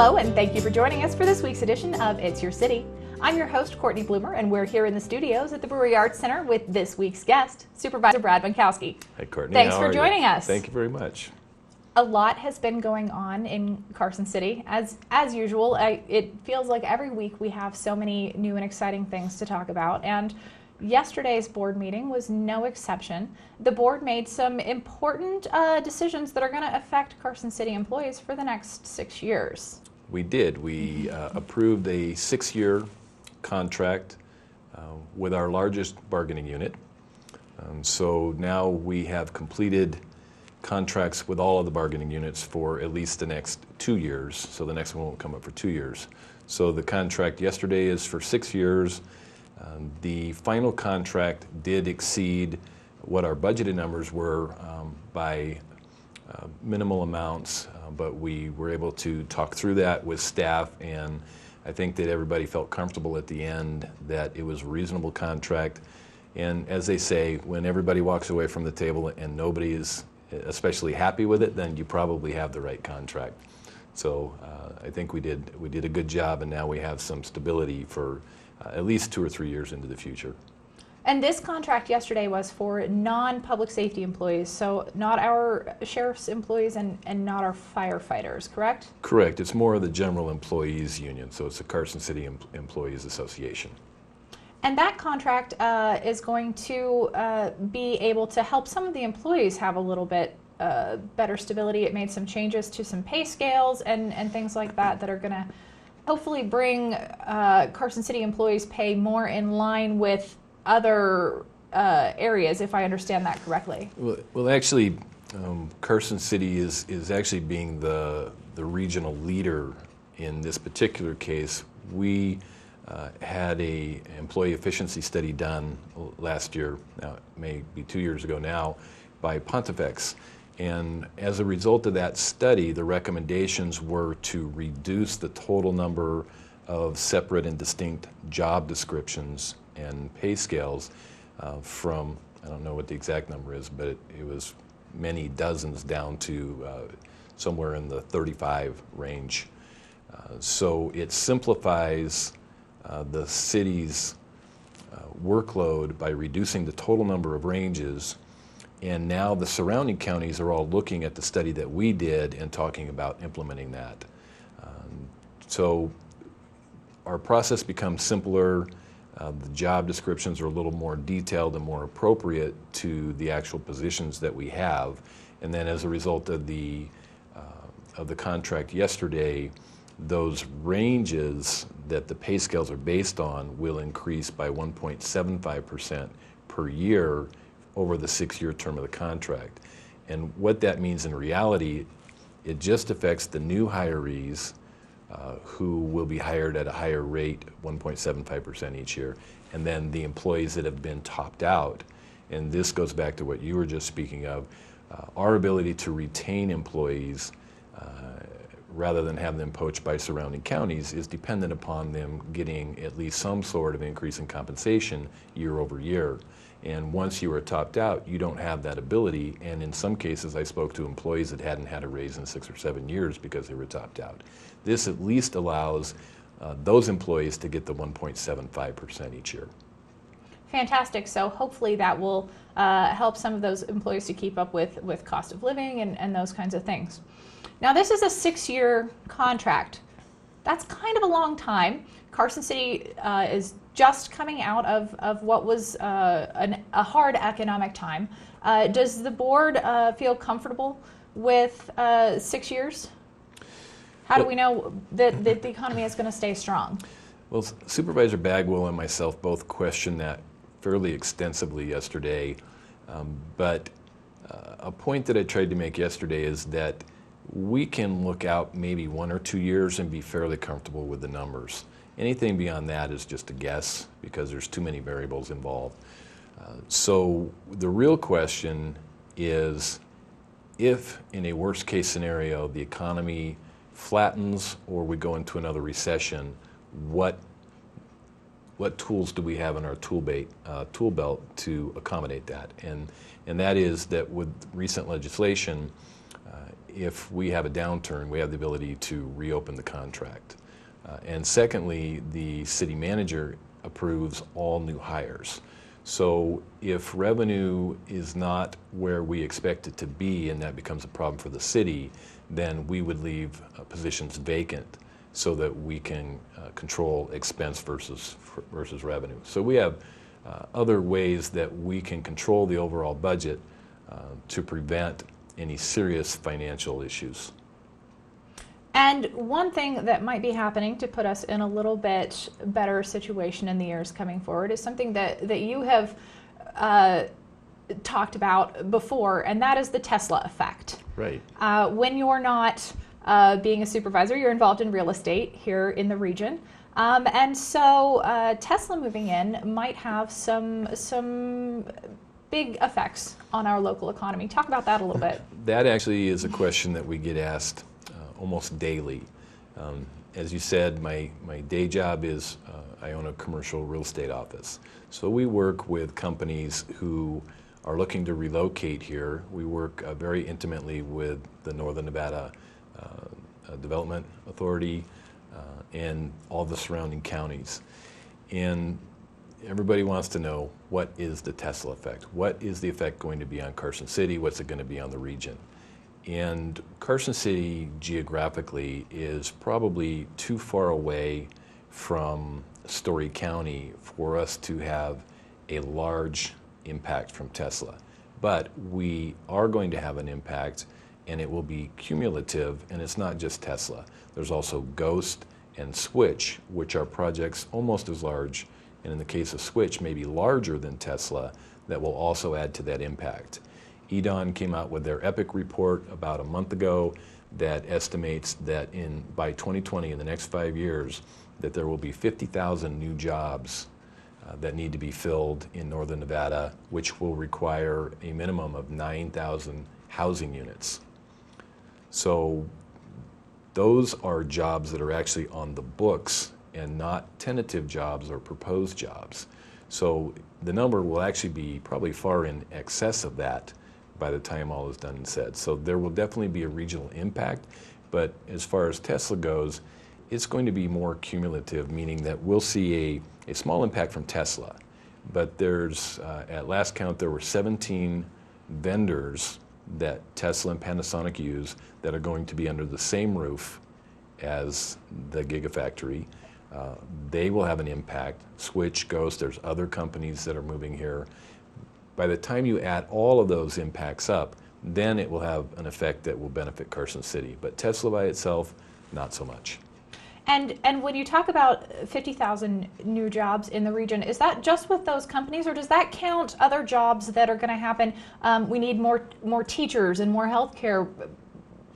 Hello, and thank you for joining us for this week's edition of It's Your City. I'm your host, Cortney Bloomer, and we're here in the studios at the Brewery Arts Center with this week's guest, Supervisor Brad Bonkowski. Hey, Courtney. Thanks for joining us. Thank you very much. A lot has been going on in Carson City. As usual, it feels like every week we have so many new and exciting things to talk about, and yesterday's board meeting was no exception. The board made some important decisions that are going to affect Carson City employees for the next 6 years. We did. We approved a 6-year contract with our largest bargaining unit. So now we have completed contracts with all of the bargaining units for at least the next 2 years. So the next one won't come up for 2 years. So the contract yesterday is for 6 years. The final contract did exceed what our budgeted numbers were by minimal amounts, but we were able to talk through that with staff, and I think that everybody felt comfortable at the end that it was a reasonable contract. And as they say, when everybody walks away from the table and nobody is especially happy with it, then you probably have the right contract. So I think we did a good job, and now we have some stability for at least 2 or 3 years into the future. And this contract yesterday was for non-public safety employees, so not our sheriff's employees and not our firefighters, correct? Correct. It's more of the general employees union, so it's the Carson City Employees Association. And that contract is going to be able to help some of the employees have a little bit better stability. It made some changes to some pay scales and things like that are going to hopefully bring Carson City employees' pay more in line with other areas, if I understand that correctly. Well, actually, Carson City is actually being the regional leader in this particular case. We had a employee efficiency study done last year, now it may be 2 years ago now, by Pontifex. And as a result of that study, the recommendations were to reduce the total number of separate and distinct job descriptions and pay scales from, I don't know what the exact number is, but it was many dozens down to somewhere in the 35 range. So it simplifies the city's workload by reducing the total number of ranges. And now the surrounding counties are all looking at the study that we did and talking about implementing that. So our process becomes simpler. The job descriptions are a little more detailed and more appropriate to the actual positions that we have. And then as a result of the contract yesterday, those ranges that the pay scales are based on will increase by 1.75% per year over the 6-year term of the contract. And what that means in reality, it just affects the new hirees who will be hired at a higher rate, 1.75% each year, and then the employees that have been topped out. And this goes back to what you were just speaking of. Our ability to retain employees rather than have them poached by surrounding counties is dependent upon them getting at least some sort of increase in compensation year over year. And once you are topped out, you don't have that ability. And in some cases, I spoke to employees that hadn't had a raise in 6 or 7 years because they were topped out. This at least allows those employees to get the 1.75% each year. Fantastic. So hopefully that will help some of those employees to keep up with cost of living and those kinds of things. Now, this is a 6-year contract. That's kind of a long time. Carson City is just coming out of what was a hard economic time. Does the board feel comfortable with 6 years? How do we know that the economy is going to stay strong? Well, Supervisor Bagwell and myself both questioned that fairly extensively yesterday. But a point that I tried to make yesterday is that we can look out maybe 1 or 2 years and be fairly comfortable with the numbers. Anything beyond that is just a guess because there's too many variables involved. So the real question is, if in a worst case scenario the economy flattens or we go into another recession, what tools do we have in our tool belt to accommodate that? And that is that with recent legislation, if we have a downturn, we have the ability to reopen the contract. And secondly, the city manager approves all new hires. So if revenue is not where we expect it to be and that becomes a problem for the city, then we would leave positions vacant so that we can control expense versus revenue. So we have other ways that we can control the overall budget to prevent any serious financial issues. And one thing that might be happening to put us in a little bit better situation in the years coming forward is something that you have talked about before, and that is the Tesla effect. Right. When you're not being a supervisor, you're involved in real estate here in the region. And so Tesla moving in might have some big effects on our local economy. Talk about that a little bit. That actually is a question that we get asked almost daily. As you said, my day job is I own a commercial real estate office. So we work with companies who are looking to relocate here. We work very intimately with the Northern Nevada Development Authority and all the surrounding counties. And everybody wants to know, what is the Tesla effect? What is the effect going to be on Carson City? What's it going to be on the region? And Carson City geographically is probably too far away from Story County for us to have a large impact from Tesla. But we are going to have an impact, and it will be cumulative, and it's not just Tesla. There's also Ghost and Switch, which are projects almost as large, and in the case of Switch, maybe larger than Tesla, that will also add to that impact. EDON came out with their EPIC report about a month ago that estimates that by 2020, in the next 5 years, that there will be 50,000 new jobs that need to be filled in Northern Nevada, which will require a minimum of 9,000 housing units. So those are jobs that are actually on the books and not tentative jobs or proposed jobs. So the number will actually be probably far in excess of that by the time all is done and said. So there will definitely be a regional impact, but as far as Tesla goes, it's going to be more cumulative, meaning that we'll see a small impact from Tesla, but there's, at last count, there were 17 vendors that Tesla and Panasonic use that are going to be under the same roof as the Gigafactory. They will have an impact. Switch, Ghost, there's other companies that are moving here. By the time you add all of those impacts up, then it will have an effect that will benefit Carson City. But Tesla by itself, not so much. And when you talk about 50,000 new jobs in the region, is that just with those companies, or does that count other jobs that are going to happen? We need more teachers and more healthcare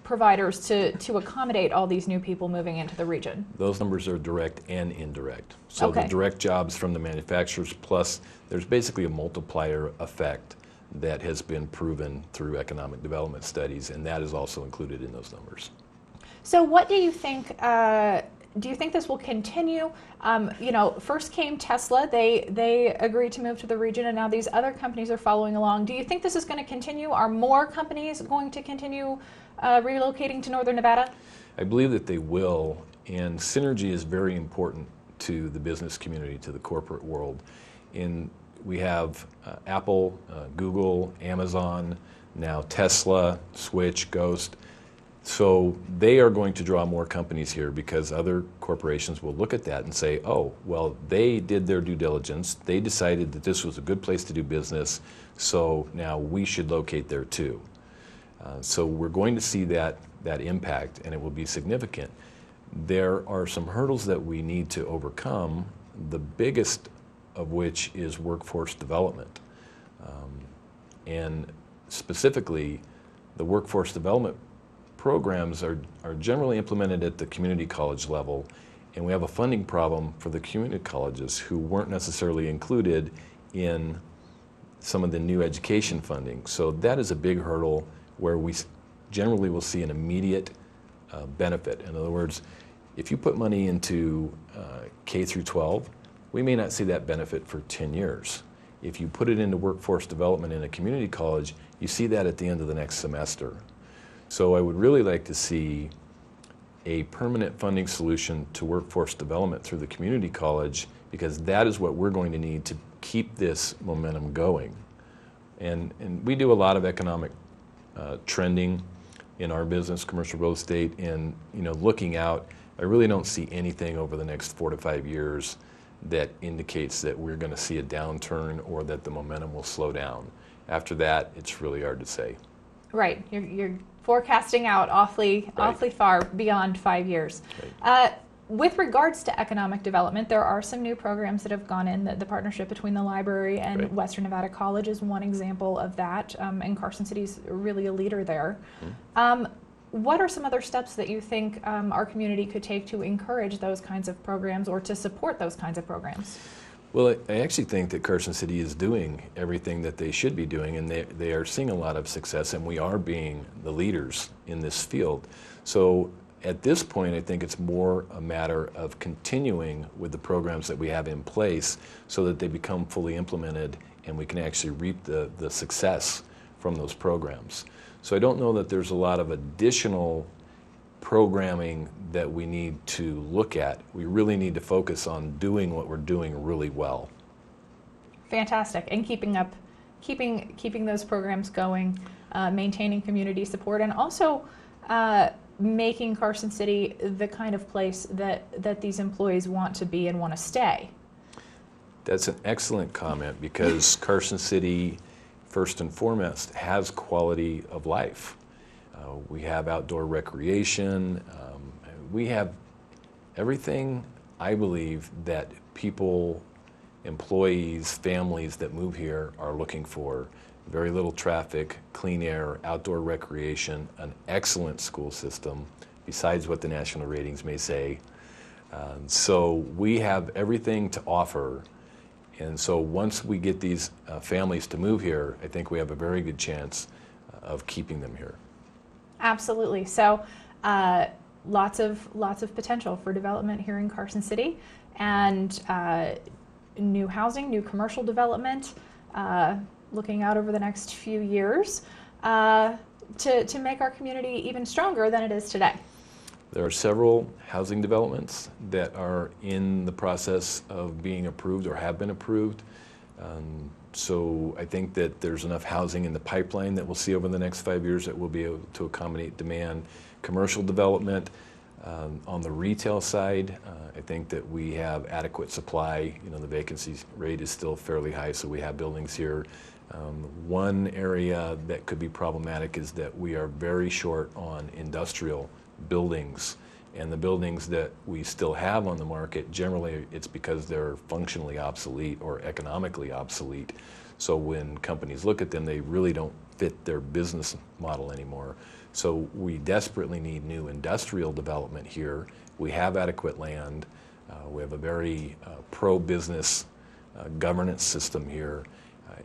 providers to accommodate all these new people moving into the region. Those numbers are direct and indirect. So Okay. the direct jobs from the manufacturers, plus there's basically a multiplier effect that has been proven through economic development studies, and that is also included in those numbers. So what do you think? Do you think this will continue? First came Tesla. They agreed to move to the region, and now these other companies are following along. Do you think this is going to continue? Are more companies going to continue relocating to Northern Nevada? I believe that they will, and synergy is very important to the business community, to the corporate world. We have Apple, Google, Amazon, now Tesla, Switch, Ghost. So they are going to draw more companies here because other corporations will look at that and say, oh, well, they did their due diligence. They decided that this was a good place to do business, so now we should locate there too. So we're going to see that impact, and it will be significant. There are some hurdles that we need to overcome, the biggest of which is workforce development. And specifically, the workforce development programs are generally implemented at the community college level, and we have a funding problem for the community colleges who weren't necessarily included in some of the new education funding. So that is a big hurdle where we generally will see an immediate benefit. In other words, if you put money into K through 12, we may not see that benefit for 10 years. If you put it into workforce development in a community college, you see that at the end of the next semester. So I would really like to see a permanent funding solution to workforce development through the community college, because that is what we're going to need to keep this momentum going. And we do a lot of economic trending in our business, commercial real estate, and looking out, I really don't see anything over the next 4 to 5 years that indicates that we're going to see a downturn or that the momentum will slow down. After that, it's really hard to say. Right, you're forecasting out awfully far beyond 5 years. Right. With regards to economic development, there are some new programs that have gone in. The partnership between the library and Right. Western Nevada College is one example of that, and Carson City's really a leader there. What are some other steps that you think our community could take to encourage those kinds of programs or to support those kinds of programs? Well, I actually think that Carson City is doing everything that they should be doing, and they are seeing a lot of success, and we are being the leaders in this field. So at this point, I think it's more a matter of continuing with the programs that we have in place so that they become fully implemented and we can actually reap the success from those programs. So I don't know that there's a lot of additional programming that we need to look at. We really need to focus on doing what we're doing really well. Fantastic, and keeping those programs going, maintaining community support, and also making Carson City the kind of place that these employees want to be and want to stay. That's an excellent comment, because Carson City, first and foremost, has quality of life. We have outdoor recreation. We have everything, I believe, that people, employees, families that move here are looking for. Very little traffic, clean air, outdoor recreation, an excellent school system, besides what the national ratings may say. So we have everything to offer. And so once we get these families to move here, I think we have a very good chance of keeping them here. Absolutely. So lots of potential for development here in Carson City, and new housing, new commercial development, looking out over the next few years to make our community even stronger than it is today. There are several housing developments that are in the process of being approved or have been approved. So I think that there's enough housing in the pipeline that we'll see over the next 5 years that will be able to accommodate demand. Commercial development, on the retail side, I think that we have adequate supply. The vacancy rate is still fairly high, so we have buildings here. One area that could be problematic is that we are very short on industrial buildings, and the buildings that we still have on the market, generally it's because they're functionally obsolete or economically obsolete. So when companies look at them, they really don't fit their business model anymore. So we desperately need new industrial development here. We have adequate land. We have a very pro-business governance system here.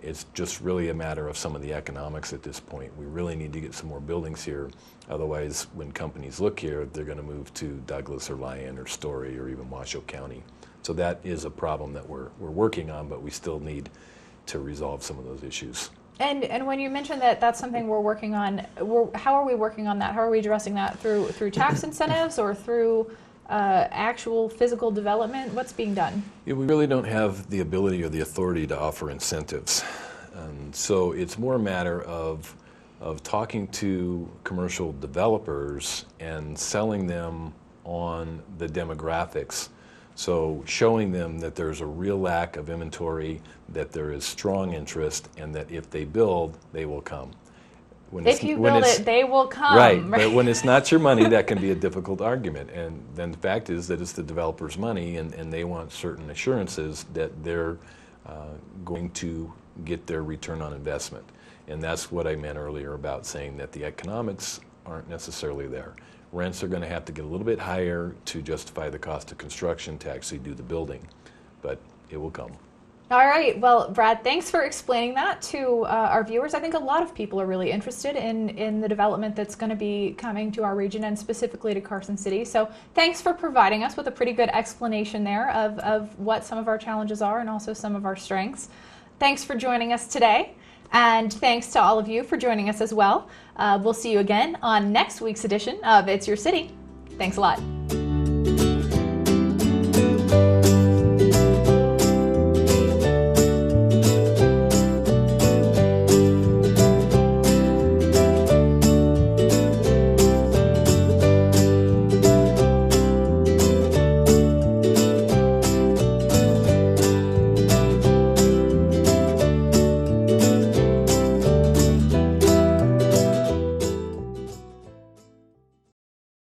It's just really a matter of some of the economics at this point. We really need to get some more buildings here. Otherwise, when companies look here, they're going to move to Douglas or Lyon or Story or even Washoe County. So that is a problem that we're working on, but we still need to resolve some of those issues. And when you mentioned that that's something we're working on, how are we working on that? How are we addressing that? Through tax incentives or through actual physical development? What's being done? Yeah, we really don't have the ability or the authority to offer incentives. So it's more a matter of talking to commercial developers and selling them on the demographics. So showing them that there's a real lack of inventory, that there is strong interest, and that if they build, they will come. If you build it, they will come. Right, but when it's not your money, that can be a difficult argument. And then the fact is that it's the developer's money, and they want certain assurances that they're going to get their return on investment. And that's what I meant earlier about saying that the economics aren't necessarily there. Rents are going to have to get a little bit higher to justify the cost of construction to actually do the building, but it will come. All right. Well, Brad, thanks for explaining that to our viewers. I think a lot of people are really interested in the development that's going to be coming to our region and specifically to Carson City. So thanks for providing us with a pretty good explanation there of what some of our challenges are and also some of our strengths. Thanks for joining us today. And thanks to all of you for joining us as well. We'll see you again on next week's edition of It's Your City. Thanks a lot.